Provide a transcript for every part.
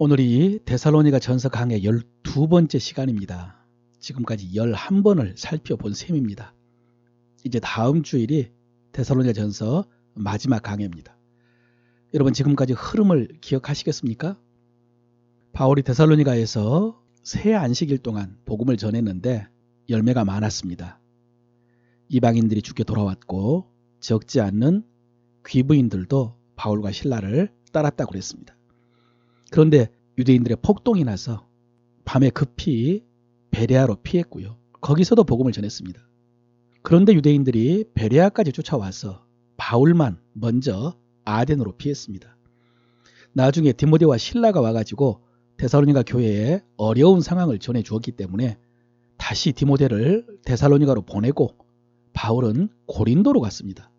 오늘이 데살로니가 전서 강의 12번째 시간입니다. 지금까지 11번을 살펴본 셈입니다. 이제 다음 주일이 데살로니가 전서 마지막 강의입니다. 여러분 지금까지 흐름을 기억하시겠습니까? 바울이 데살로니가에서 새 안식일 동안 복음을 전했는데 열매가 많았습니다. 이방인들이 주께 돌아왔고 적지 않는 귀부인들도 바울과 실라를 따랐다고 그랬습니다. 그런데 유대인들의 폭동이 나서 밤에 급히 베레아로 피했고요. 거기서도 복음을 전했습니다. 그런데 유대인들이 베레아까지 쫓아와서 바울만 먼저 아덴으로 피했습니다. 나중에 디모데와 실라가 와가지고 데살로니가 교회에 어려운 상황을 전해주었기 때문에 다시 디모데를 데살로니가로 보내고 바울은 고린도로 갔습니다.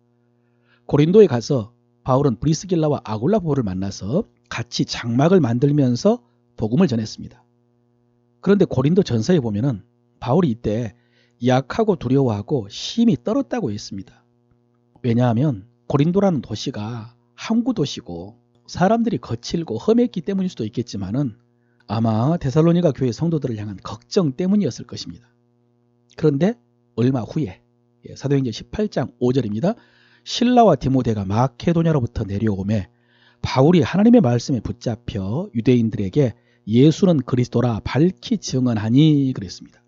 고린도에 가서 바울은 브리스길라와 아굴라보를 만나서 같이 장막을 만들면서 복음을 전했습니다. 그런데 고린도 전서에 보면은 바울이 이때 약하고 두려워하고 심히 떨었다고 했습니다. 왜냐하면 고린도라는 도시가 항구 도시고 사람들이 거칠고 험했기 때문일 수도 있겠지만은 아마 데살로니가 교회 성도들을 향한 걱정 때문이었을 것입니다. 그런데 얼마 후에 사도행전 18장 5절입니다. 실라와 디모데가 마케도냐로부터 내려오매 바울이 하나님의 말씀에 붙잡혀 유대인들에게 예수는 그리스도라 밝히 증언하니 그랬습니다.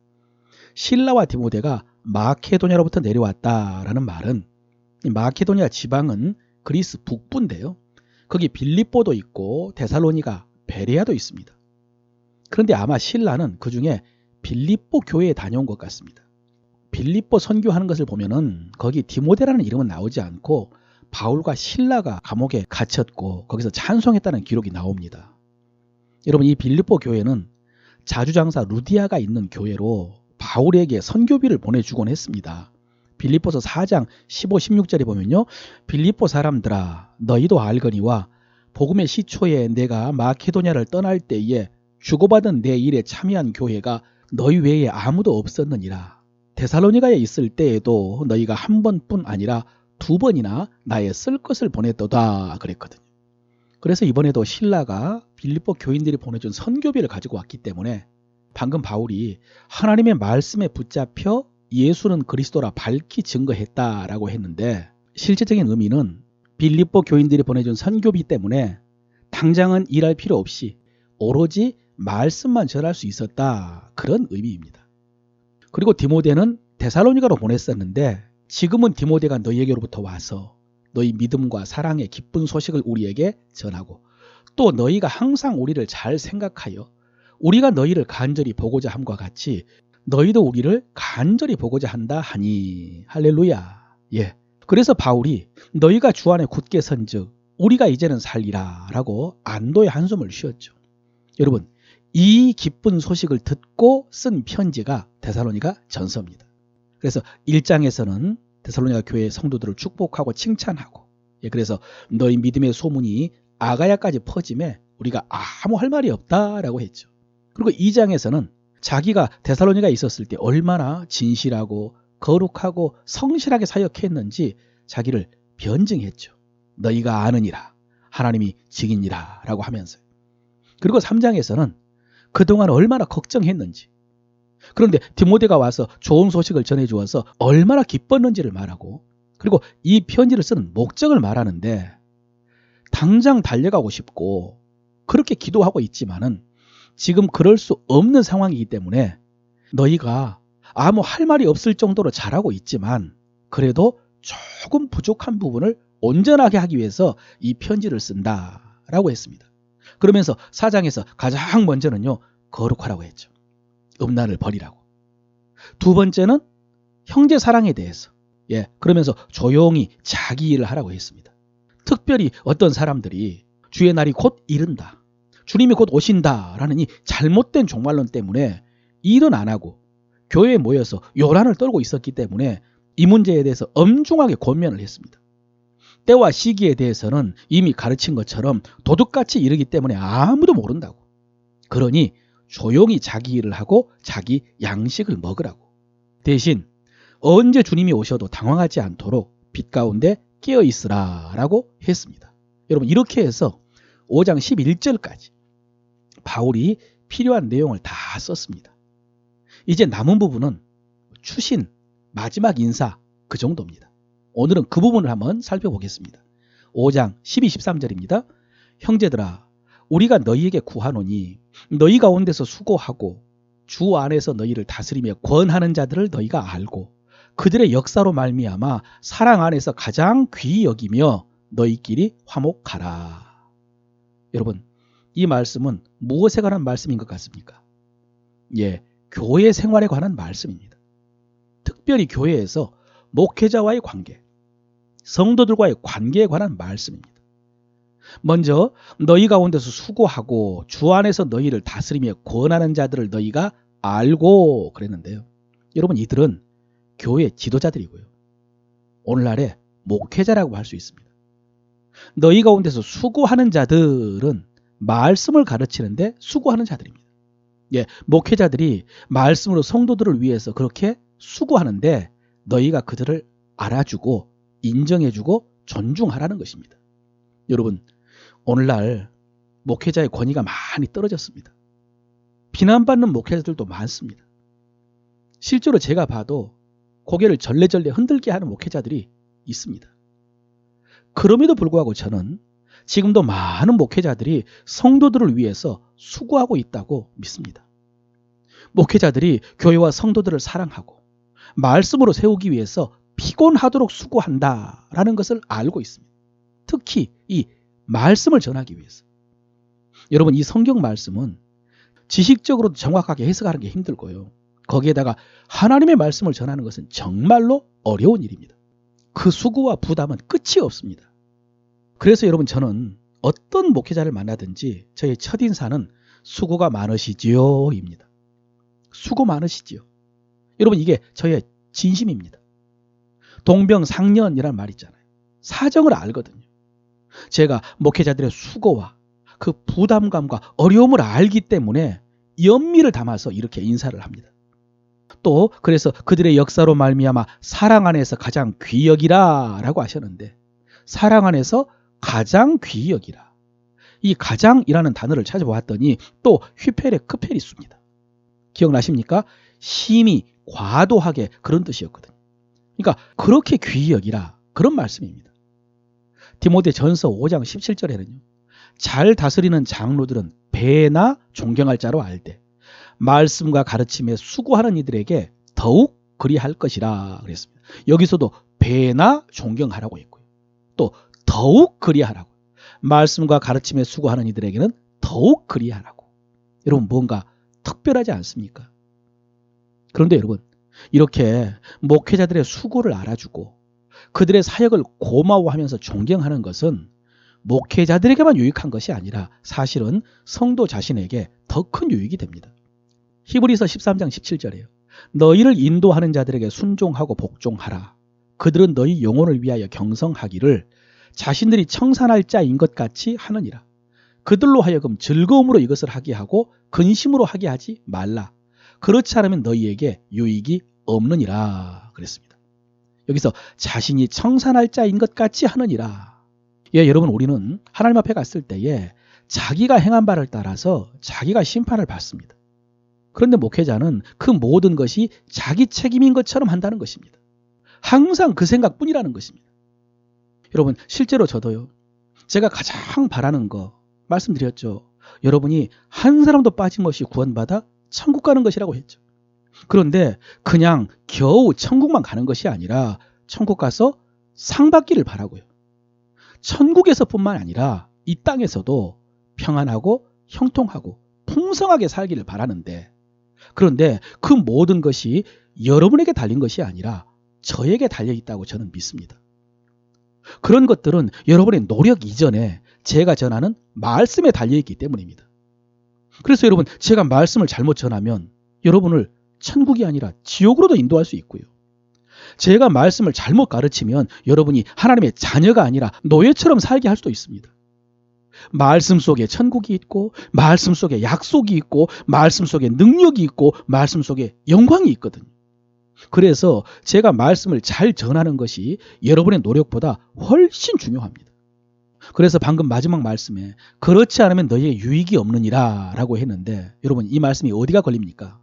실라와 디모데가 마케도냐로부터 내려왔다라는 말은 마케도냐 지방은 그리스 북부인데요. 거기 빌립보도 있고 데살로니가 베레아도 있습니다. 그런데 아마 실라는 그 중에 빌립보 교회에 다녀온 것 같습니다. 빌립보 선교하는 것을 보면은 거기 디모데라는 이름은 나오지 않고 바울과 실라가 감옥에 갇혔고 거기서 찬송했다는 기록이 나옵니다. 여러분 이 빌립보 교회는 자주장사 루디아가 있는 교회로 바울에게 선교비를 보내주곤 했습니다. 빌립보서 4장 15, 16절에 보면요. 빌립보 사람들아 너희도 알거니와 복음의 시초에 내가 마케도냐를 떠날 때에 주고받은 내 일에 참여한 교회가 너희 외에 아무도 없었느니라. 데살로니가에 있을 때에도 너희가 한 번뿐 아니라 2번이나 나의 쓸 것을 보냈도다 그랬거든요. 그래서 이번에도 실라가 빌립보 교인들이 보내준 선교비를 가지고 왔기 때문에 방금 바울이 하나님의 말씀에 붙잡혀 예수는 그리스도라 밝히 증거했다라고 했는데 실제적인 의미는 빌립보 교인들이 보내준 선교비 때문에 당장은 일할 필요 없이 오로지 말씀만 전할 수 있었다 그런 의미입니다. 그리고 디모데는 데살로니가로 보냈었는데 지금은 디모데가 너희에게로부터 와서 너희 믿음과 사랑의 기쁜 소식을 우리에게 전하고 또 너희가 항상 우리를 잘 생각하여 우리가 너희를 간절히 보고자 함과 같이 너희도 우리를 간절히 보고자 한다 하니 할렐루야. 예. 그래서 바울이 너희가 주 안에 굳게 선즉 우리가 이제는 살리라 라고 안도의 한숨을 쉬었죠. 여러분 이 기쁜 소식을 듣고 쓴 편지가 데살로니가 전서입니다. 그래서 1장에서는 데살로니가 교회 성도들을 축복하고 칭찬하고 그래서 너희 믿음의 소문이 아가야까지 퍼짐에 우리가 아무 할 말이 없다라고 했죠. 그리고 2장에서는 자기가 데살로니가에 있었을 때 얼마나 진실하고 거룩하고 성실하게 사역했는지 자기를 변증했죠. 너희가 아느니라 하나님이 증인이라 라고 하면서요. 그리고 3장에서는 그동안 얼마나 걱정했는지 그런데 디모데가 와서 좋은 소식을 전해주어서 얼마나 기뻤는지를 말하고 그리고 이 편지를 쓰는 목적을 말하는데 당장 달려가고 싶고 그렇게 기도하고 있지만은 지금 그럴 수 없는 상황이기 때문에 너희가 아무 할 말이 없을 정도로 잘하고 있지만 그래도 조금 부족한 부분을 온전하게 하기 위해서 이 편지를 쓴다라고 했습니다. 그러면서 4장에서 가장 먼저는요. 거룩하라고 했죠. 음란을 버리라고. 2번째는 형제 사랑에 대해서 그러면서 조용히 자기 일을 하라고 했습니다. 특별히 어떤 사람들이 주의 날이 곧 이른다. 주님이 곧 오신다라는 이 잘못된 종말론 때문에 일은 안 하고 교회에 모여서 요란을 떨고 있었기 때문에 이 문제에 대해서 엄중하게 권면을 했습니다. 때와 시기에 대해서는 이미 가르친 것처럼 도둑같이 이르기 때문에 아무도 모른다고. 그러니 조용히 자기 일을 하고 자기 양식을 먹으라고. 대신 언제 주님이 오셔도 당황하지 않도록 빛 가운데 깨어 있으라 라고 했습니다. 여러분 이렇게 해서 5장 11절까지 바울이 필요한 내용을 다 썼습니다. 이제 남은 부분은 추신, 마지막 인사 그 정도입니다. 오늘은 그 부분을 한번 살펴보겠습니다. 5장 12, 13절입니다. 형제들아, 우리가 너희에게 구하노니 너희 가운데서 수고하고 주 안에서 너희를 다스리며 권하는 자들을 너희가 알고 그들의 역사로 말미암아 사랑 안에서 가장 귀히 여기며 너희끼리 화목하라. 여러분, 이 말씀은 무엇에 관한 말씀인 것 같습니까? 예, 교회 생활에 관한 말씀입니다. 특별히 교회에서 목회자와의 관계, 성도들과의 관계에 관한 말씀입니다. 먼저 너희 가운데서 수고하고 주 안에서 너희를 다스리며 권하는 자들을 너희가 알고 그랬는데요. 여러분, 이들은 교회 지도자들이고요. 오늘날의 목회자라고 할 수 있습니다. 너희 가운데서 수고하는 자들은 말씀을 가르치는데 수고하는 자들입니다. 예, 목회자들이 말씀으로 성도들을 위해서 그렇게 수고하는데 너희가 그들을 알아주고 인정해주고 존중하라는 것입니다. 여러분, 오늘날 목회자의 권위가 많이 떨어졌습니다. 비난받는 목회자들도 많습니다. 실제로 제가 봐도 고개를 절레절레 흔들게 하는 목회자들이 있습니다. 그럼에도 불구하고 저는 지금도 많은 목회자들이 성도들을 위해서 수고하고 있다고 믿습니다. 목회자들이 교회와 성도들을 사랑하고 말씀으로 세우기 위해서 피곤하도록 수고한다라는 것을 알고 있습니다. 특히 이 말씀을 전하기 위해서. 여러분, 이 성경 말씀은 지식적으로도 정확하게 해석하는 게 힘들고요. 거기에다가 하나님의 말씀을 전하는 것은 정말로 어려운 일입니다. 그 수고와 부담은 끝이 없습니다. 그래서 여러분, 저는 어떤 목회자를 만나든지 저의 첫인사는 수고가 많으시지요 입니다. 수고 많으시지요. 여러분, 이게 저의 진심입니다. 동병상련이라는 말 있잖아요. 사정을 알거든요. 제가 목회자들의 수고와 그 부담감과 어려움을 알기 때문에 연미를 담아서 이렇게 인사를 합니다. 또 그래서 그들의 역사로 말미암아 사랑 안에서 가장 귀히 여기라 라고 하셨는데, 사랑 안에서 가장 귀히 여기라, 이 가장이라는 단어를 찾아보았더니 또 휘페레 크페리수입니다. 기억나십니까? 심히 과도하게 그런 뜻이었거든요. 그러니까 그렇게 귀히 여기라, 그런 말씀입니다. 디모데전서 5장 17절에는요. 잘 다스리는 장로들은 배나 존경할 자로 알되 말씀과 가르침에 수고하는 이들에게 더욱 그리할 것이라 그랬습니다. 여기서도 배나 존경하라고 했고요. 또 더욱 그리하라고, 말씀과 가르침에 수고하는 이들에게는 더욱 그리하라고. 여러분, 뭔가 특별하지 않습니까? 그런데 여러분, 이렇게 목회자들의 수고를 알아주고 그들의 사역을 고마워하면서 존경하는 것은 목회자들에게만 유익한 것이 아니라 사실은 성도 자신에게 더 큰 유익이 됩니다. 히브리서 13장 17절에요. 너희를 인도하는 자들에게 순종하고 복종하라. 그들은 너희 영혼을 위하여 경성하기를 자신들이 청산할 자인 것 같이 하느니라. 그들로 하여금 즐거움으로 이것을 하게 하고 근심으로 하게 하지 말라. 그렇지 않으면 너희에게 유익이 없느니라 그랬습니다. 여기서 자신이 청산할 자인 것 같이 하느니라. 예, 여러분, 우리는 하나님 앞에 갔을 때에 자기가 행한 바를 따라서 자기가 심판을 받습니다. 그런데 목회자는 그 모든 것이 자기 책임인 것처럼 한다는 것입니다. 항상 그 생각뿐이라는 것입니다. 여러분, 실제로 저도요, 제가 가장 바라는 거 말씀드렸죠. 여러분이 한 사람도 빠짐없이 구원받아 천국 가는 것이라고 했죠. 그런데 그냥 겨우 천국만 가는 것이 아니라 천국 가서 상 받기를 바라고요. 천국에서뿐만 아니라 이 땅에서도 평안하고 형통하고 풍성하게 살기를 바라는데, 그런데 그 모든 것이 여러분에게 달린 것이 아니라 저에게 달려있다고 저는 믿습니다. 그런 것들은 여러분의 노력 이전에 제가 전하는 말씀에 달려있기 때문입니다. 그래서 여러분, 제가 말씀을 잘못 전하면 여러분을 천국이 아니라 지옥으로도 인도할 수 있고요. 제가 말씀을 잘못 가르치면 여러분이 하나님의 자녀가 아니라 노예처럼 살게 할 수도 있습니다. 말씀 속에 천국이 있고, 말씀 속에 약속이 있고, 말씀 속에 능력이 있고, 말씀 속에 영광이 있거든요. 그래서 제가 말씀을 잘 전하는 것이 여러분의 노력보다 훨씬 중요합니다. 그래서 방금 마지막 말씀에 그렇지 않으면 너희에게 유익이 없느니라 라고 했는데, 여러분 이 말씀이 어디가 걸립니까?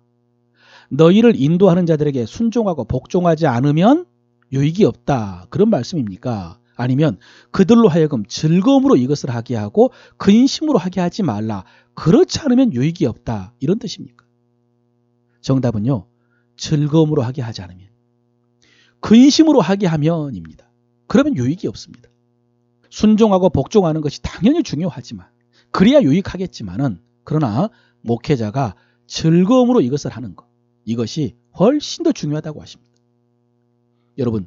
너희를 인도하는 자들에게 순종하고 복종하지 않으면 유익이 없다, 그런 말씀입니까? 아니면 그들로 하여금 즐거움으로 이것을 하게 하고 근심으로 하게 하지 말라, 그렇지 않으면 유익이 없다, 이런 뜻입니까? 정답은요, 즐거움으로 하게 하지 않으면, 근심으로 하게 하면입니다. 그러면 유익이 없습니다. 순종하고 복종하는 것이 당연히 중요하지만, 그래야 유익하겠지만은, 그러나 목회자가 즐거움으로 이것을 하는 것, 이것이 훨씬 더 중요하다고 하십니다. 여러분,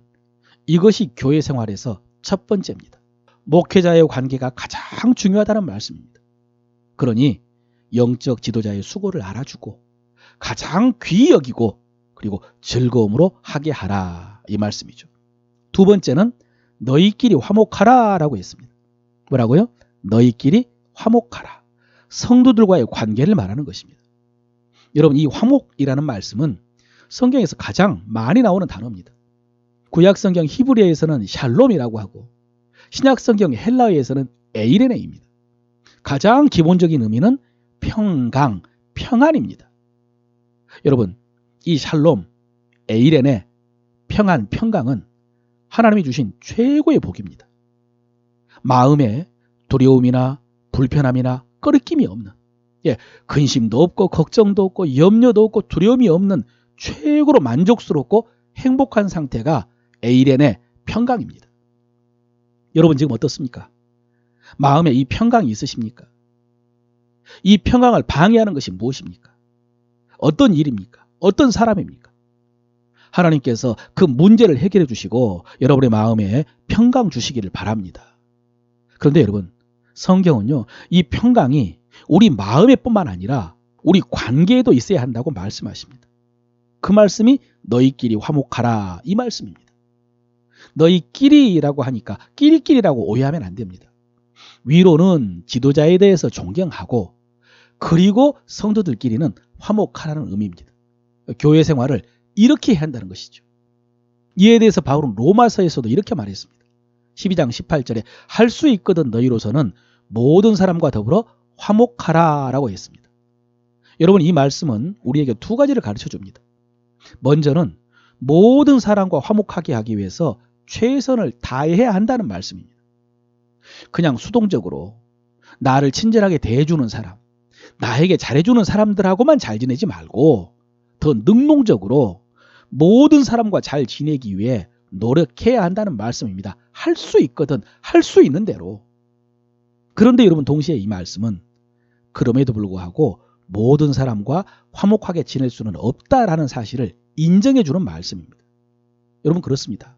이것이 교회 생활에서 첫 번째입니다. 목회자의 관계가 가장 중요하다는 말씀입니다. 그러니 영적 지도자의 수고를 알아주고 가장 귀히 여기고 그리고 즐거움으로 하게 하라, 이 말씀이죠. 두 번째는 너희끼리 화목하라 라고 했습니다. 뭐라고요? 너희끼리 화목하라. 성도들과의 관계를 말하는 것입니다. 여러분, 이 화목이라는 말씀은 성경에서 가장 많이 나오는 단어입니다. 구약성경 히브리어에서는 샬롬이라고 하고 신약성경 헬라어에서는 에이레네입니다. 가장 기본적인 의미는 평강, 평안입니다. 여러분, 이 샬롬, 에이레네, 평안, 평강은 하나님이 주신 최고의 복입니다. 마음에 두려움이나 불편함이나 꺼리낌이 없는, 근심도 없고 걱정도 없고 염려도 없고 두려움이 없는 최고로 만족스럽고 행복한 상태가 에이레네 평강입니다. 여러분 지금 어떻습니까? 마음에 이 평강이 있으십니까? 이 평강을 방해하는 것이 무엇입니까? 어떤 일입니까? 어떤 사람입니까? 하나님께서 그 문제를 해결해 주시고 여러분의 마음에 평강 주시기를 바랍니다. 그런데 여러분, 성경은요, 이 평강이 우리 마음에 뿐만 아니라 우리 관계에도 있어야 한다고 말씀하십니다. 그 말씀이 너희끼리 화목하라, 이 말씀입니다. 너희끼리라고 하니까 끼리끼리라고 오해하면 안 됩니다. 위로는 지도자에 대해서 존경하고 그리고 성도들끼리는 화목하라는 의미입니다. 교회 생활을 이렇게 해야 한다는 것이죠. 이에 대해서 바울은 로마서에서도 이렇게 말했습니다. 12장 18절에 할 수 있거든 너희로서는 모든 사람과 더불어 화목하라 라고 했습니다. 여러분, 이 말씀은 우리에게 두 가지를 가르쳐 줍니다. 먼저는 모든 사람과 화목하게 하기 위해서 최선을 다해야 한다는 말씀입니다. 그냥 수동적으로 나를 친절하게 대해주는 사람, 나에게 잘해주는 사람들하고만 잘 지내지 말고 더 능동적으로 모든 사람과 잘 지내기 위해 노력해야 한다는 말씀입니다. 할 수 있거든, 할 수 있는 대로. 그런데 여러분, 동시에 이 말씀은 그럼에도 불구하고 모든 사람과 화목하게 지낼 수는 없다라는 사실을 인정해 주는 말씀입니다. 여러분, 그렇습니다.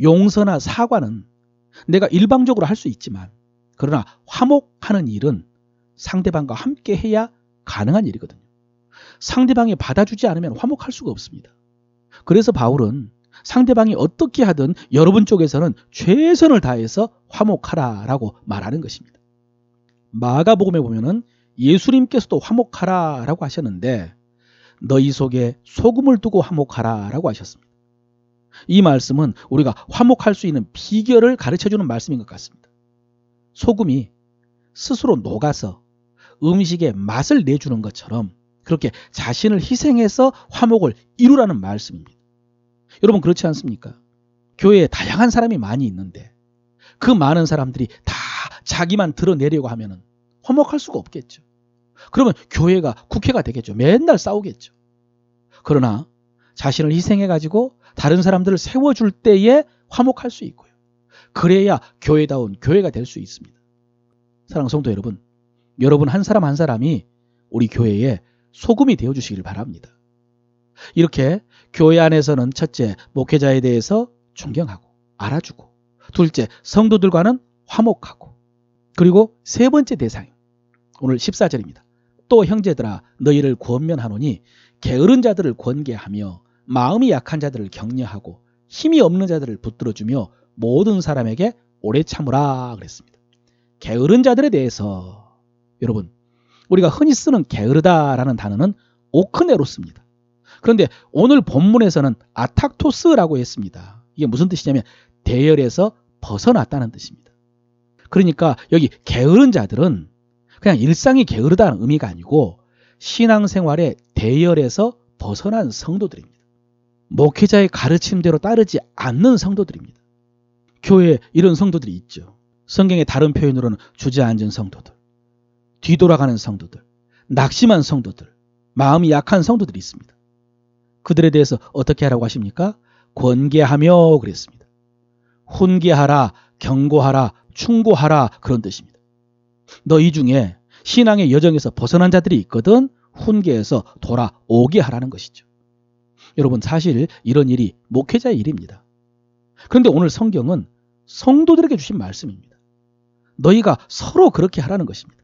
용서나 사과는 내가 일방적으로 할 수 있지만, 그러나 화목하는 일은 상대방과 함께 해야 가능한 일이거든요. 상대방이 받아주지 않으면 화목할 수가 없습니다. 그래서 바울은 상대방이 어떻게 하든 여러분 쪽에서는 최선을 다해서 화목하라라고 말하는 것입니다. 마가복음에 보면은 예수님께서도 화목하라라고 하셨는데 너희 속에 소금을 두고 화목하라라고 하셨습니다. 이 말씀은 우리가 화목할 수 있는 비결을 가르쳐주는 말씀인 것 같습니다. 소금이 스스로 녹아서 음식에 맛을 내주는 것처럼 그렇게 자신을 희생해서 화목을 이루라는 말씀입니다. 여러분, 그렇지 않습니까? 교회에 다양한 사람이 많이 있는데 그 많은 사람들이 다 자기만 드러내려고 하면 화목할 수가 없겠죠. 그러면 교회가 국회가 되겠죠. 맨날 싸우겠죠. 그러나 자신을 희생해가지고 다른 사람들을 세워줄 때에 화목할 수 있고요. 그래야 교회다운 교회가 될 수 있습니다. 사랑하는 성도 여러분, 여러분 한 사람 한 사람이 우리 교회에 소금이 되어주시길 바랍니다. 이렇게 교회 안에서는 첫째, 목회자에 대해서 존경하고 알아주고, 둘째, 성도들과는 화목하고, 그리고 세 번째 대상, 오늘 14절입니다. 또 형제들아 너희를 권면하노니 게으른 자들을 권계하며 마음이 약한 자들을 격려하고 힘이 없는 자들을 붙들어주며 모든 사람에게 오래 참으라 그랬습니다. 게으른 자들에 대해서, 여러분, 우리가 흔히 쓰는 게으르다라는 단어는 오크네로스입니다. 그런데 오늘 본문에서는 아탁토스라고 했습니다. 이게 무슨 뜻이냐면 대열에서 벗어났다는 뜻입니다. 그러니까 여기 게으른 자들은 그냥 일상이 게으르다는 의미가 아니고 신앙생활의 대열에서 벗어난 성도들입니다. 목회자의 가르침대로 따르지 않는 성도들입니다. 교회에 이런 성도들이 있죠. 성경의 다른 표현으로는 주저앉은 성도들, 뒤돌아가는 성도들, 낙심한 성도들, 마음이 약한 성도들이 있습니다. 그들에 대해서 어떻게 하라고 하십니까? 권계하며 그랬습니다. 훈계하라, 경고하라, 충고하라 그런 뜻입니다. 너희 중에 신앙의 여정에서 벗어난 자들이 있거든 훈계해서 돌아오게 하라는 것이죠. 여러분 사실 이런 일이 목회자의 일입니다. 그런데 오늘 성경은 성도들에게 주신 말씀입니다. 너희가 서로 그렇게 하라는 것입니다.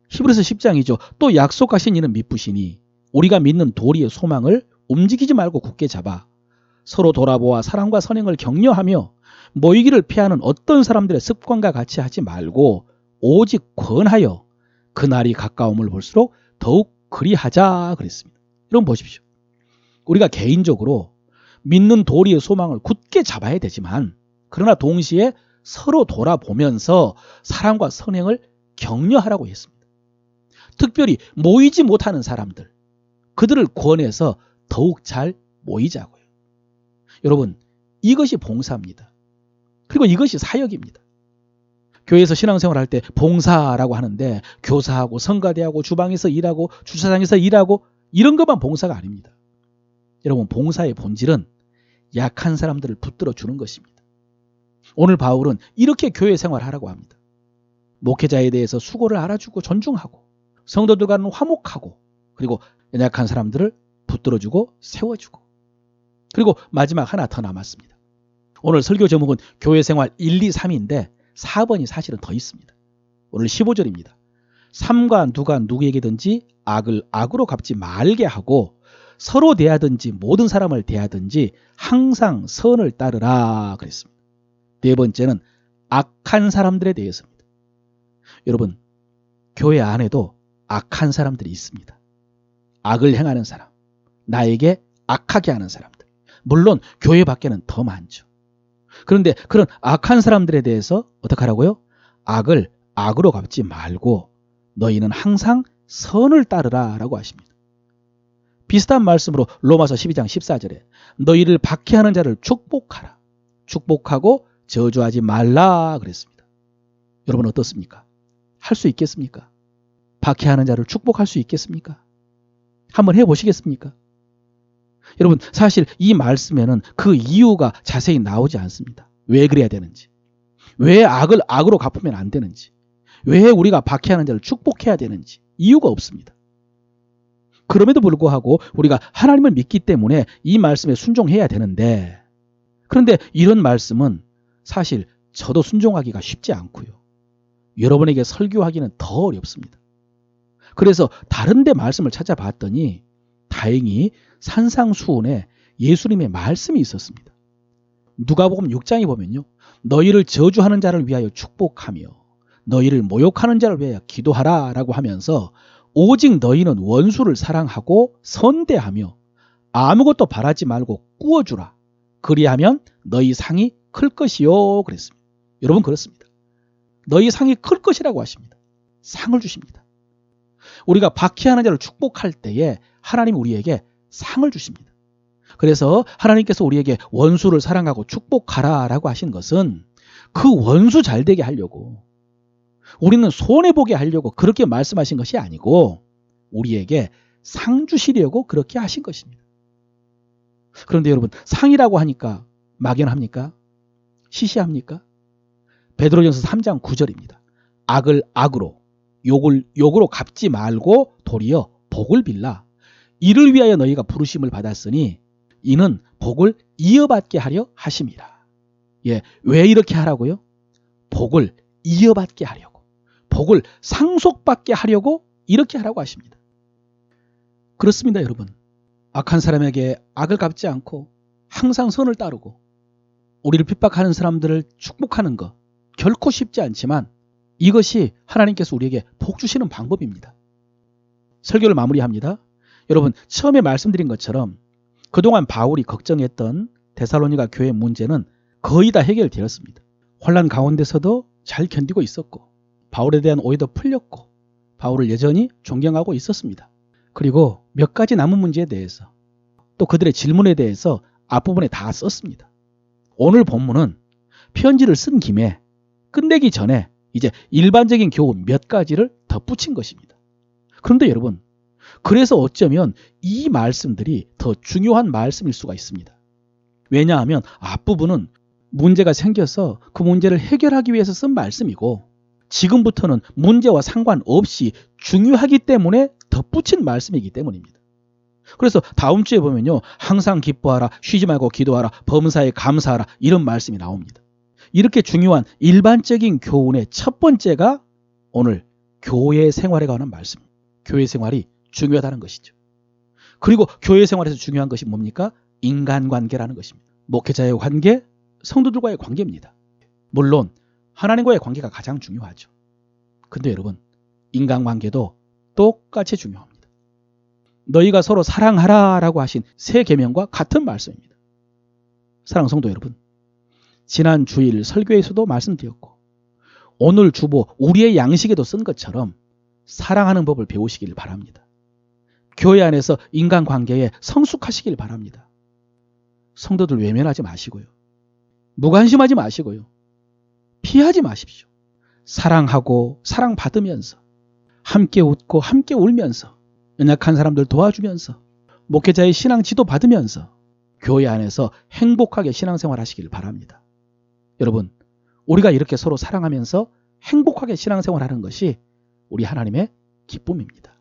히브리서 10장이죠. 또 약속하신 이는 미쁘시니 우리가 믿는 도리의 소망을 움직이지 말고 굳게 잡아 서로 돌아보아 사랑과 선행을 격려하며 모이기를 피하는 어떤 사람들의 습관과 같이 하지 말고 오직 권하여 그날이 가까움을 볼수록 더욱 그리하자 그랬습니다. 여러분 보십시오. 우리가 개인적으로 믿는 도리의 소망을 굳게 잡아야 되지만 그러나 동시에 서로 돌아보면서 사랑과 선행을 격려하라고 했습니다. 특별히 모이지 못하는 사람들, 그들을 권해서 더욱 잘 모이자고요. 여러분, 이것이 봉사입니다. 그리고 이것이 사역입니다. 교회에서 신앙생활 할 때 봉사라고 하는데 교사하고 성가대하고 주방에서 일하고 주차장에서 일하고 이런 것만 봉사가 아닙니다. 여러분, 봉사의 본질은 약한 사람들을 붙들어 주는 것입니다. 오늘 바울은 이렇게 교회 생활하라고 합니다. 목회자에 대해서 수고를 알아주고 존중하고 성도들과는 화목하고 그리고 연약한 사람들을 붙들어주고 세워주고 그리고 마지막 하나 더 남았습니다. 오늘 설교 제목은 교회 생활 1, 2, 3인데 4번이 사실은 더 있습니다. 오늘 15절입니다. 삼가 누가 누구에게든지 악을 악으로 갚지 말게 하고 서로 대하든지 모든 사람을 대하든지 항상 선을 따르라 그랬습니다. 네 번째는 악한 사람들에 대해서입니다. 여러분, 교회 안에도 악한 사람들이 있습니다. 악을 행하는 사람, 나에게 악하게 하는 사람들. 물론 교회 밖에는 더 많죠. 그런데 그런 악한 사람들에 대해서 어떻게 하라고요? 악을 악으로 갚지 말고 너희는 항상 선을 따르라 라고 하십니다. 비슷한 말씀으로 로마서 12장 14절에 너희를 박해하는 자를 축복하라. 축복하고 저주하지 말라 그랬습니다. 여러분 어떻습니까? 할 수 있겠습니까? 박해하는 자를 축복할 수 있겠습니까? 한번 해보시겠습니까? 여러분 사실 이 말씀에는 그 이유가 자세히 나오지 않습니다. 왜 그래야 되는지, 왜 악을 악으로 갚으면 안 되는지, 왜 우리가 박해하는 자를 축복해야 되는지 이유가 없습니다. 그럼에도 불구하고 우리가 하나님을 믿기 때문에 이 말씀에 순종해야 되는데, 그런데 이런 말씀은 사실 저도 순종하기가 쉽지 않고요. 여러분에게 설교하기는 더 어렵습니다. 그래서 다른 데 말씀을 찾아봤더니 다행히 산상수훈에 예수님의 말씀이 있었습니다. 누가복음 6장에 보면요. 너희를 저주하는 자를 위하여 축복하며 너희를 모욕하는 자를 위하여 기도하라 라고 하면서 오직 너희는 원수를 사랑하고 선대하며 아무것도 바라지 말고 꾸어주라. 그리하면 너희 상이 클 것이요 그랬습니다. 여러분 그렇습니다. 너희 상이 클 것이라고 하십니다. 상을 주십니다. 우리가 박해하는 자를 축복할 때에 하나님 우리에게 상을 주십니다. 그래서 하나님께서 우리에게 원수를 사랑하고 축복하라 라고 하신 것은 그 원수 잘 되게 하려고, 우리는 손해보게 하려고 그렇게 말씀하신 것이 아니고 우리에게 상 주시려고 그렇게 하신 것입니다. 그런데 여러분 상이라고 하니까 막연합니까? 시시합니까? 베드로전서 3장 9절입니다. 악을 악으로 욕을 욕으로 갚지 말고 도리어 복을 빌라. 이를 위하여 너희가 부르심을 받았으니 이는 복을 이어받게 하려 하심이라. 예, 왜 이렇게 하라고요? 복을 이어받게 하려고, 복을 상속받게 하려고 이렇게 하라고 하십니다. 그렇습니다, 여러분. 악한 사람에게 악을 갚지 않고 항상 선을 따르고 우리를 핍박하는 사람들을 축복하는 것 결코 쉽지 않지만 이것이 하나님께서 우리에게 복 주시는 방법입니다. 설교를 마무리합니다. 여러분 처음에 말씀드린 것처럼 그동안 바울이 걱정했던 데살로니가 교회 문제는 거의 다 해결되었습니다. 혼란 가운데서도 잘 견디고 있었고 바울에 대한 오해도 풀렸고 바울을 여전히 존경하고 있었습니다. 그리고 몇 가지 남은 문제에 대해서 또 그들의 질문에 대해서 앞부분에 다 썼습니다. 오늘 본문은 편지를 쓴 김에 끝내기 전에 이제 일반적인 교훈 몇 가지를 덧붙인 것입니다. 그런데 여러분, 그래서 어쩌면 이 말씀들이 더 중요한 말씀일 수가 있습니다. 왜냐하면 앞부분은 문제가 생겨서 그 문제를 해결하기 위해서 쓴 말씀이고 지금부터는 문제와 상관없이 중요하기 때문에 덧붙인 말씀이기 때문입니다. 그래서 다음 주에 보면요, 항상 기뻐하라, 쉬지 말고 기도하라, 범사에 감사하라, 이런 말씀이 나옵니다. 이렇게 중요한 일반적인 교훈의 첫 번째가 오늘 교회 생활에 관한 말씀입니다. 교회 생활이 중요하다는 것이죠. 그리고 교회 생활에서 중요한 것이 뭡니까? 인간관계라는 것입니다. 목회자의 관계, 성도들과의 관계입니다. 물론 하나님과의 관계가 가장 중요하죠. 근데 여러분, 인간관계도 똑같이 중요합니다. 너희가 서로 사랑하라 라고 하신 새 계명과 같은 말씀입니다. 사랑하는 성도 여러분, 지난 주일 설교에서도 말씀드렸고 오늘 주보 우리의 양식에도 쓴 것처럼 사랑하는 법을 배우시길 바랍니다. 교회 안에서 인간관계에 성숙하시길 바랍니다. 성도들 외면하지 마시고요. 무관심하지 마시고요. 피하지 마십시오. 사랑하고 사랑받으면서 함께 웃고 함께 울면서 연약한 사람들 도와주면서 목회자의 신앙 지도 받으면서 교회 안에서 행복하게 신앙생활 하시길 바랍니다. 여러분, 우리가 이렇게 서로 사랑하면서 행복하게 신앙생활 하는 것이 우리 하나님의 기쁨입니다.